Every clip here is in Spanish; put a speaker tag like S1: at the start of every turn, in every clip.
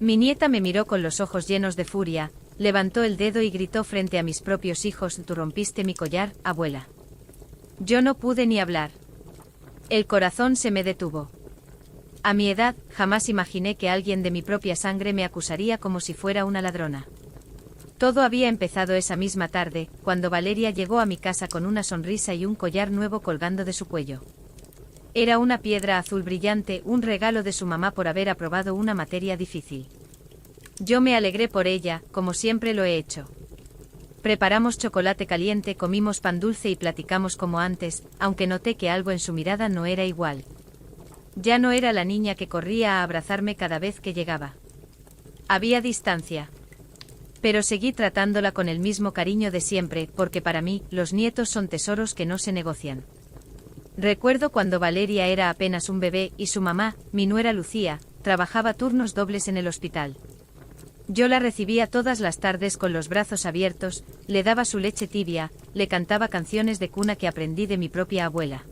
S1: Mi nieta me miró con los ojos llenos de furia, levantó el dedo y gritó frente a mis propios hijos: «Tú rompiste mi collar, abuela». Yo no pude ni hablar. El corazón se me detuvo. A mi edad, jamás imaginé que alguien de mi propia sangre me acusaría como si fuera una ladrona. Todo había empezado esa misma tarde, cuando Valeria llegó a mi casa con una sonrisa y un collar nuevo colgando de su cuello. Era una piedra azul brillante, un regalo de su mamá por haber aprobado una materia difícil. Yo me alegré por ella, como siempre lo he hecho. Preparamos chocolate caliente, comimos pan dulce y platicamos como antes, aunque noté que algo en su mirada no era igual. Ya no era la niña que corría a abrazarme cada vez que llegaba. Había distancia. Pero seguí tratándola con el mismo cariño de siempre, porque para mí, los nietos son tesoros que no se negocian. Recuerdo cuando Valeria era apenas un bebé y su mamá, mi nuera Lucía, trabajaba turnos dobles en el hospital. Yo la recibía todas las tardes con los brazos abiertos, le daba su leche tibia, le cantaba canciones de cuna que aprendí de mi propia abuela.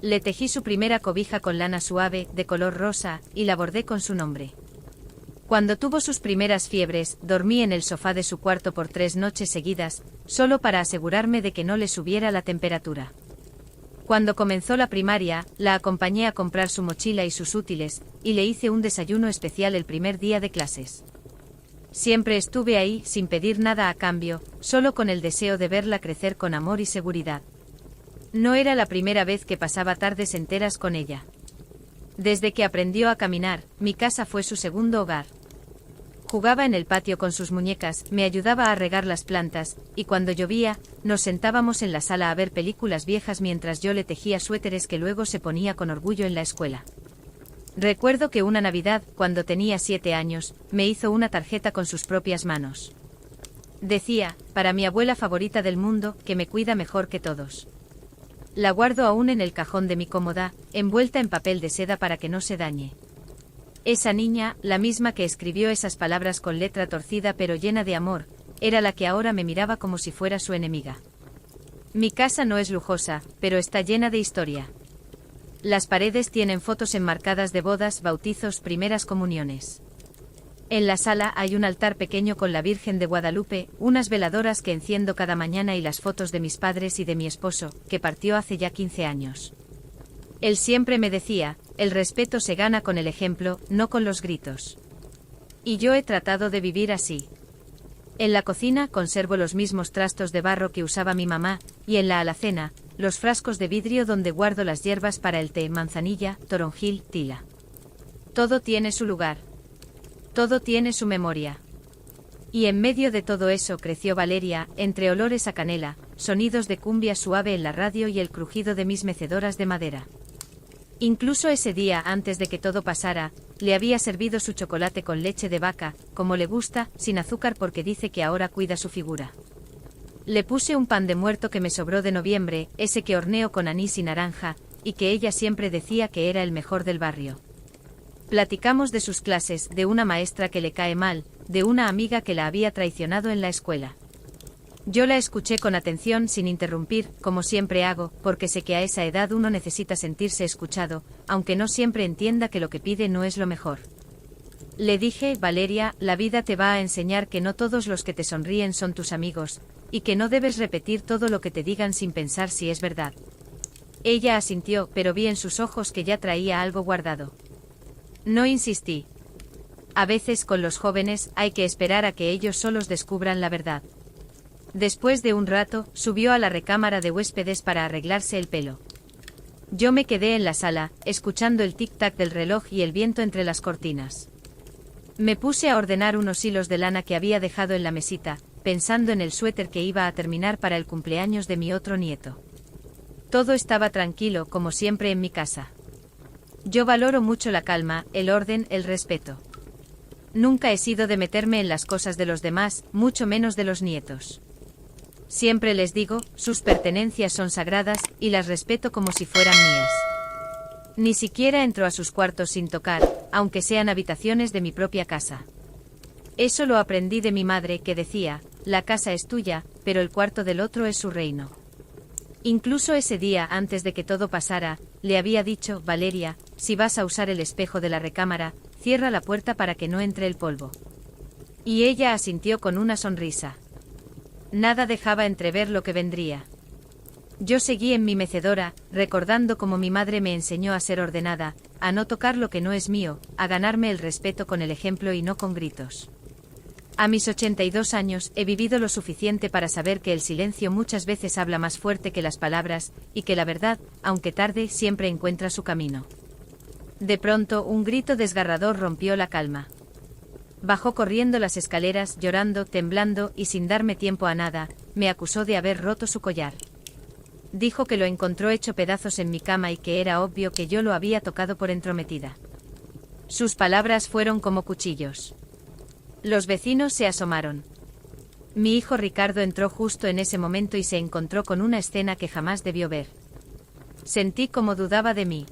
S1: Le tejí su primera cobija con lana suave, de color rosa, y la bordé con su nombre. Cuando tuvo sus primeras fiebres, dormí en el sofá de su cuarto por 3 noches seguidas, solo para asegurarme de que no le subiera la temperatura. Cuando comenzó la primaria, la acompañé a comprar su mochila y sus útiles, y le hice un desayuno especial el primer día de clases. Siempre estuve ahí, sin pedir nada a cambio, solo con el deseo de verla crecer con amor y seguridad. No era la primera vez que pasaba tardes enteras con ella. Desde que aprendió a caminar, mi casa fue su segundo hogar. Jugaba en el patio con sus muñecas, me ayudaba a regar las plantas, y cuando llovía, nos sentábamos en la sala a ver películas viejas mientras yo le tejía suéteres que luego se ponía con orgullo en la escuela. Recuerdo que una Navidad, cuando tenía 7 años, me hizo una tarjeta con sus propias manos. Decía: «Para mi abuela favorita del mundo, que me cuida mejor que todos». La guardo aún en el cajón de mi cómoda, envuelta en papel de seda para que no se dañe. Esa niña, la misma que escribió esas palabras con letra torcida pero llena de amor, era la que ahora me miraba como si fuera su enemiga. Mi casa no es lujosa, pero está llena de historia. Las paredes tienen fotos enmarcadas de bodas, bautizos, primeras comuniones. En la sala hay un altar pequeño con la Virgen de Guadalupe, unas veladoras que enciendo cada mañana y las fotos de mis padres y de mi esposo, que partió hace ya 15 años. Él siempre me decía: el respeto se gana con el ejemplo, no con los gritos. Y yo he tratado de vivir así. En la cocina conservo los mismos trastos de barro que usaba mi mamá, y en la alacena, los frascos de vidrio donde guardo las hierbas para el té: manzanilla, toronjil, tila. Todo tiene su lugar. Todo tiene su memoria. Y en medio de todo eso creció Valeria, entre olores a canela, sonidos de cumbia suave en la radio y el crujido de mis mecedoras de madera. Incluso ese día, antes de que todo pasara, le había servido su chocolate con leche de vaca, como le gusta, sin azúcar porque dice que ahora cuida su figura. Le puse un pan de muerto que me sobró de noviembre, ese que horneo con anís y naranja, y que ella siempre decía que era el mejor del barrio. Platicamos de sus clases, de una maestra que le cae mal, de una amiga que la había traicionado en la escuela. Yo la escuché con atención sin interrumpir, como siempre hago, porque sé que a esa edad uno necesita sentirse escuchado, aunque no siempre entienda que lo que pide no es lo mejor. Le dije: Valeria, la vida te va a enseñar que no todos los que te sonríen son tus amigos, y que no debes repetir todo lo que te digan sin pensar si es verdad. Ella asintió, pero vi en sus ojos que ya traía algo guardado. No insistí. A veces con los jóvenes hay que esperar a que ellos solos descubran la verdad. Después de un rato, subió a la recámara de huéspedes para arreglarse el pelo. Yo me quedé en la sala, escuchando el tic-tac del reloj y el viento entre las cortinas. Me puse a ordenar unos hilos de lana que había dejado en la mesita, pensando en el suéter que iba a terminar para el cumpleaños de mi otro nieto. Todo estaba tranquilo, como siempre en mi casa. Yo valoro mucho la calma, el orden, el respeto. Nunca he sido de meterme en las cosas de los demás, mucho menos de los nietos. Siempre les digo: sus pertenencias son sagradas, y las respeto como si fueran mías. Ni siquiera entro a sus cuartos sin tocar, aunque sean habitaciones de mi propia casa. Eso lo aprendí de mi madre, que decía: la casa es tuya, pero el cuarto del otro es su reino. Incluso ese día, antes de que todo pasara, le había dicho: Valeria, si vas a usar el espejo de la recámara, cierra la puerta para que no entre el polvo. Y ella asintió con una sonrisa. Nada dejaba entrever lo que vendría. Yo seguí en mi mecedora, recordando cómo mi madre me enseñó a ser ordenada, a no tocar lo que no es mío, a ganarme el respeto con el ejemplo y no con gritos. A mis 82 años he vivido lo suficiente para saber que el silencio muchas veces habla más fuerte que las palabras, y que la verdad, aunque tarde, siempre encuentra su camino. De pronto, un grito desgarrador rompió la calma. Bajó corriendo las escaleras, llorando, temblando, y sin darme tiempo a nada, me acusó de haber roto su collar. Dijo que lo encontró hecho pedazos en mi cama y que era obvio que yo lo había tocado por entrometida. Sus palabras fueron como cuchillos. Los vecinos se asomaron. Mi hijo Ricardo entró justo en ese momento y se encontró con una escena que jamás debió ver. Sentí como dudaba de mí.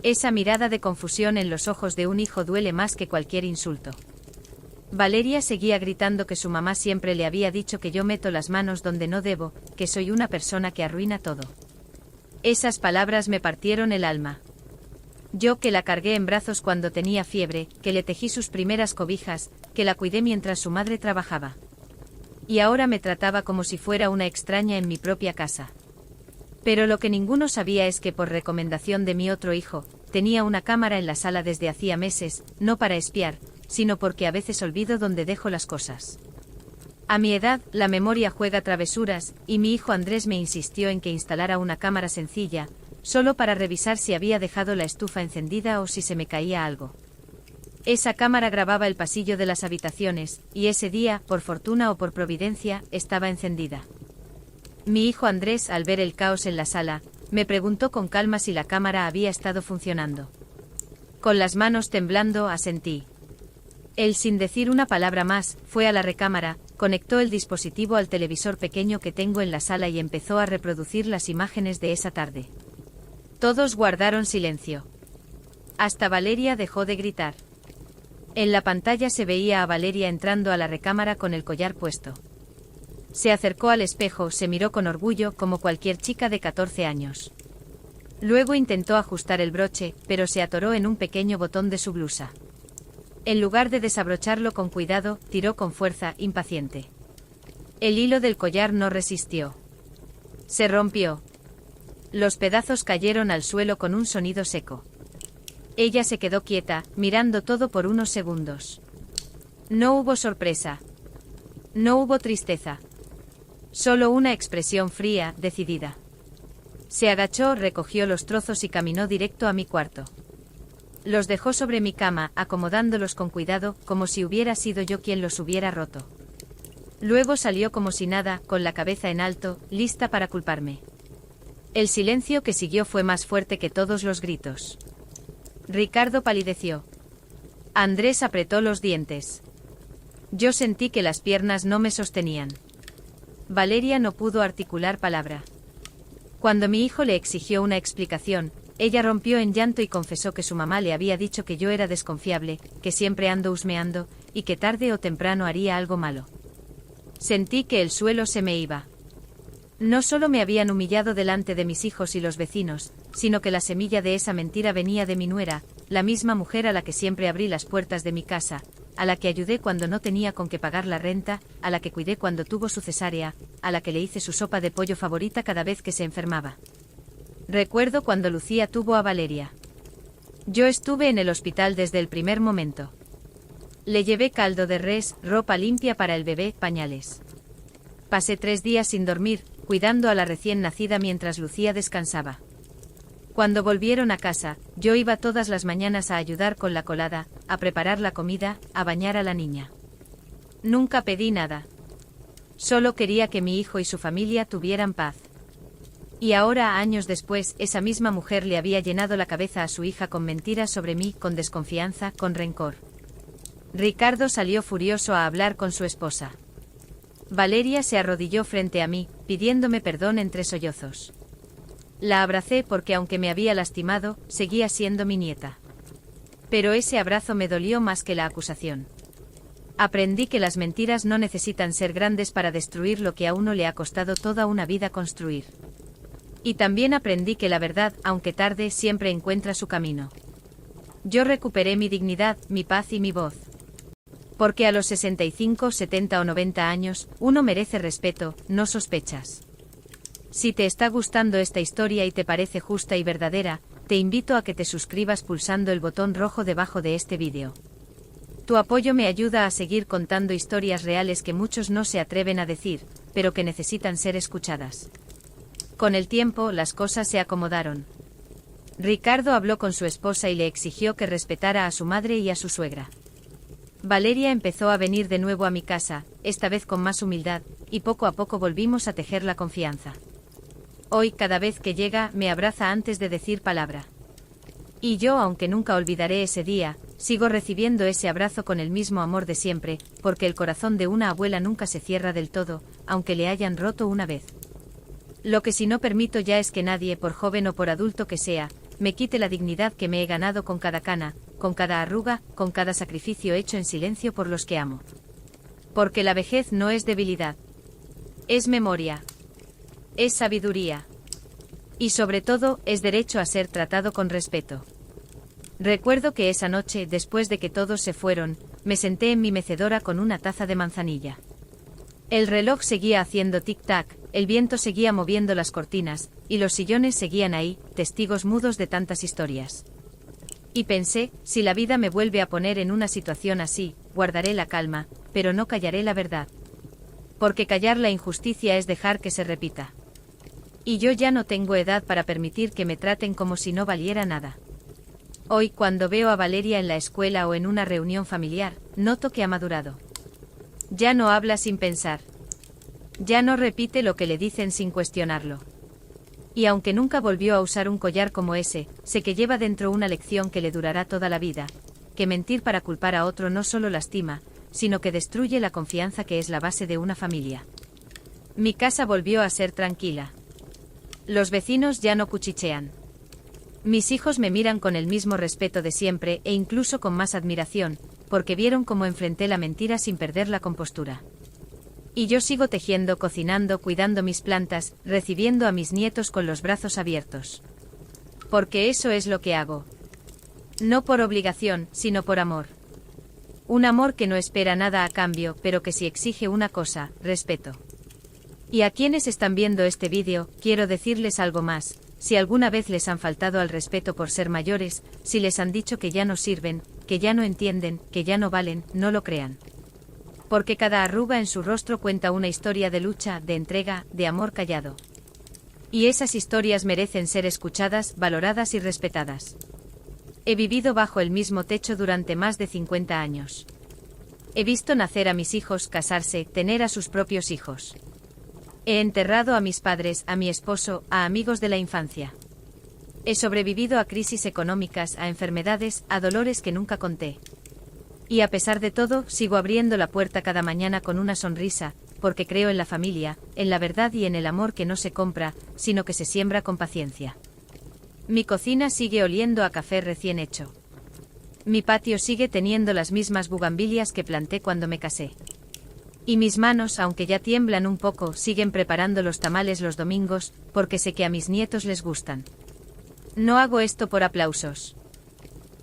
S1: Esa mirada de confusión en los ojos de un hijo duele más que cualquier insulto. Valeria seguía gritando que su mamá siempre le había dicho que yo meto las manos donde no debo, que soy una persona que arruina todo. Esas palabras me partieron el alma. Yo que la cargué en brazos cuando tenía fiebre, que le tejí sus primeras cobijas, que la cuidé mientras su madre trabajaba. Y ahora me trataba como si fuera una extraña en mi propia casa. Pero lo que ninguno sabía es que por recomendación de mi otro hijo, tenía una cámara en la sala desde hacía meses, no para espiar, sino porque a veces olvido dónde dejo las cosas. A mi edad, la memoria juega travesuras, y mi hijo Andrés me insistió en que instalara una cámara sencilla, solo para revisar si había dejado la estufa encendida o si se me caía algo. Esa cámara grababa el pasillo de las habitaciones, y ese día, por fortuna o por providencia, estaba encendida. Mi hijo Andrés, al ver el caos en la sala, me preguntó con calma si la cámara había estado funcionando. Con las manos temblando, asentí. Él, sin decir una palabra más, fue a la recámara, conectó el dispositivo al televisor pequeño que tengo en la sala y empezó a reproducir las imágenes de esa tarde. Todos guardaron silencio. Hasta Valeria dejó de gritar. En la pantalla se veía a Valeria entrando a la recámara con el collar puesto. Se acercó al espejo, se miró con orgullo como cualquier chica de 14 años. Luego intentó ajustar el broche, pero se atoró en un pequeño botón de su blusa. En lugar de desabrocharlo con cuidado, tiró con fuerza, impaciente. El hilo del collar no resistió. Se rompió. Los pedazos cayeron al suelo con un sonido seco. Ella se quedó quieta, mirando todo por unos segundos. No hubo sorpresa. No hubo tristeza. Solo una expresión fría, decidida. Se agachó, recogió los trozos y caminó directo a mi cuarto. Los dejó sobre mi cama, acomodándolos con cuidado, como si hubiera sido yo quien los hubiera roto. Luego salió como si nada, con la cabeza en alto, lista para culparme. El silencio que siguió fue más fuerte que todos los gritos. Ricardo palideció. Andrés apretó los dientes. Yo sentí que las piernas no me sostenían. Valeria no pudo articular palabra. Cuando mi hijo le exigió una explicación, ella rompió en llanto y confesó que su mamá le había dicho que yo era desconfiable, que siempre ando husmeando, y que tarde o temprano haría algo malo. Sentí que el suelo se me iba. No solo me habían humillado delante de mis hijos y los vecinos, sino que la semilla de esa mentira venía de mi nuera, la misma mujer a la que siempre abrí las puertas de mi casa, a la que ayudé cuando no tenía con qué pagar la renta, a la que cuidé cuando tuvo su cesárea, a la que le hice su sopa de pollo favorita cada vez que se enfermaba. Recuerdo cuando Lucía tuvo a Valeria. Yo estuve en el hospital desde el primer momento. Le llevé caldo de res, ropa limpia para el bebé, pañales. Pasé 3 días sin dormir, cuidando a la recién nacida mientras Lucía descansaba. Cuando volvieron a casa, yo iba todas las mañanas a ayudar con la colada, a preparar la comida, a bañar a la niña. Nunca pedí nada. Solo quería que mi hijo y su familia tuvieran paz. Y ahora, años después, esa misma mujer le había llenado la cabeza a su hija con mentiras sobre mí, con desconfianza, con rencor. Ricardo salió furioso a hablar con su esposa. Valeria se arrodilló frente a mí, pidiéndome perdón entre sollozos. La abracé porque aunque me había lastimado, seguía siendo mi nieta. Pero ese abrazo me dolió más que la acusación. Aprendí que las mentiras no necesitan ser grandes para destruir lo que a uno le ha costado toda una vida construir. Y también aprendí que la verdad, aunque tarde, siempre encuentra su camino. Yo recuperé mi dignidad, mi paz y mi voz. Porque a los 65, 70 o 90 años, uno merece respeto, no sospechas. Si te está gustando esta historia y te parece justa y verdadera, te invito a que te suscribas pulsando el botón rojo debajo de este vídeo. Tu apoyo me ayuda a seguir contando historias reales que muchos no se atreven a decir, pero que necesitan ser escuchadas. Con el tiempo, las cosas se acomodaron. Ricardo habló con su esposa y le exigió que respetara a su madre y a su suegra. Valeria empezó a venir de nuevo a mi casa, esta vez con más humildad, y poco a poco volvimos a tejer la confianza. Hoy, cada vez que llega, me abraza antes de decir palabra. Y yo, aunque nunca olvidaré ese día, sigo recibiendo ese abrazo con el mismo amor de siempre, porque el corazón de una abuela nunca se cierra del todo, aunque le hayan roto una vez. Lo que sí no permito ya es que nadie, por joven o por adulto que sea, me quite la dignidad que me he ganado con cada cana, con cada arruga, con cada sacrificio hecho en silencio por los que amo. Porque la vejez no es debilidad. Es memoria. Es sabiduría. Y sobre todo, es derecho a ser tratado con respeto. Recuerdo que esa noche, después de que todos se fueron, me senté en mi mecedora con una taza de manzanilla. El reloj seguía haciendo tic-tac, el viento seguía moviendo las cortinas, y los sillones seguían ahí, testigos mudos de tantas historias. Y pensé, si la vida me vuelve a poner en una situación así, guardaré la calma, pero no callaré la verdad. Porque callar la injusticia es dejar que se repita. Y yo ya no tengo edad para permitir que me traten como si no valiera nada. Hoy, cuando veo a Valeria en la escuela o en una reunión familiar, noto que ha madurado. Ya no habla sin pensar. Ya no repite lo que le dicen sin cuestionarlo. Y aunque nunca volvió a usar un collar como ese, sé que lleva dentro una lección que le durará toda la vida, que mentir para culpar a otro no solo lastima, sino que destruye la confianza que es la base de una familia. Mi casa volvió a ser tranquila. Los vecinos ya no cuchichean. Mis hijos me miran con el mismo respeto de siempre e incluso con más admiración, porque vieron cómo enfrenté la mentira sin perder la compostura. Y yo sigo tejiendo, cocinando, cuidando mis plantas, recibiendo a mis nietos con los brazos abiertos. Porque eso es lo que hago. No por obligación, sino por amor. Un amor que no espera nada a cambio, pero que sí exige una cosa, respeto. Y a quienes están viendo este vídeo, quiero decirles algo más. Si alguna vez les han faltado al respeto por ser mayores, si les han dicho que ya no sirven, que ya no entienden, que ya no valen, no lo crean. Porque cada arruga en su rostro cuenta una historia de lucha, de entrega, de amor callado. Y esas historias merecen ser escuchadas, valoradas y respetadas. He vivido bajo el mismo techo durante más de 50 años. He visto nacer a mis hijos, casarse, tener a sus propios hijos. He enterrado a mis padres, a mi esposo, a amigos de la infancia. He sobrevivido a crisis económicas, a enfermedades, a dolores que nunca conté. Y a pesar de todo, sigo abriendo la puerta cada mañana con una sonrisa, porque creo en la familia, en la verdad y en el amor que no se compra, sino que se siembra con paciencia. Mi cocina sigue oliendo a café recién hecho. Mi patio sigue teniendo las mismas bugambilias que planté cuando me casé. Y mis manos, aunque ya tiemblan un poco, siguen preparando los tamales los domingos, porque sé que a mis nietos les gustan. No hago esto por aplausos.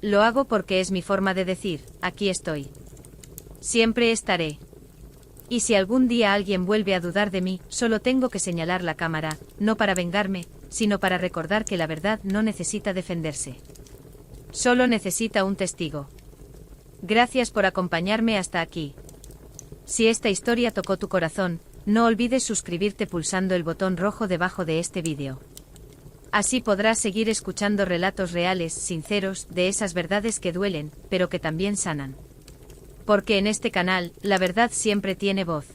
S1: Lo hago porque es mi forma de decir, aquí estoy. Siempre estaré. Y si algún día alguien vuelve a dudar de mí, solo tengo que señalar la cámara, no para vengarme, sino para recordar que la verdad no necesita defenderse. Solo necesita un testigo. Gracias por acompañarme hasta aquí. Si esta historia tocó tu corazón, no olvides suscribirte pulsando el botón rojo debajo de este vídeo. Así podrás seguir escuchando relatos reales, sinceros, de esas verdades que duelen, pero que también sanan. Porque en este canal, la verdad siempre tiene voz.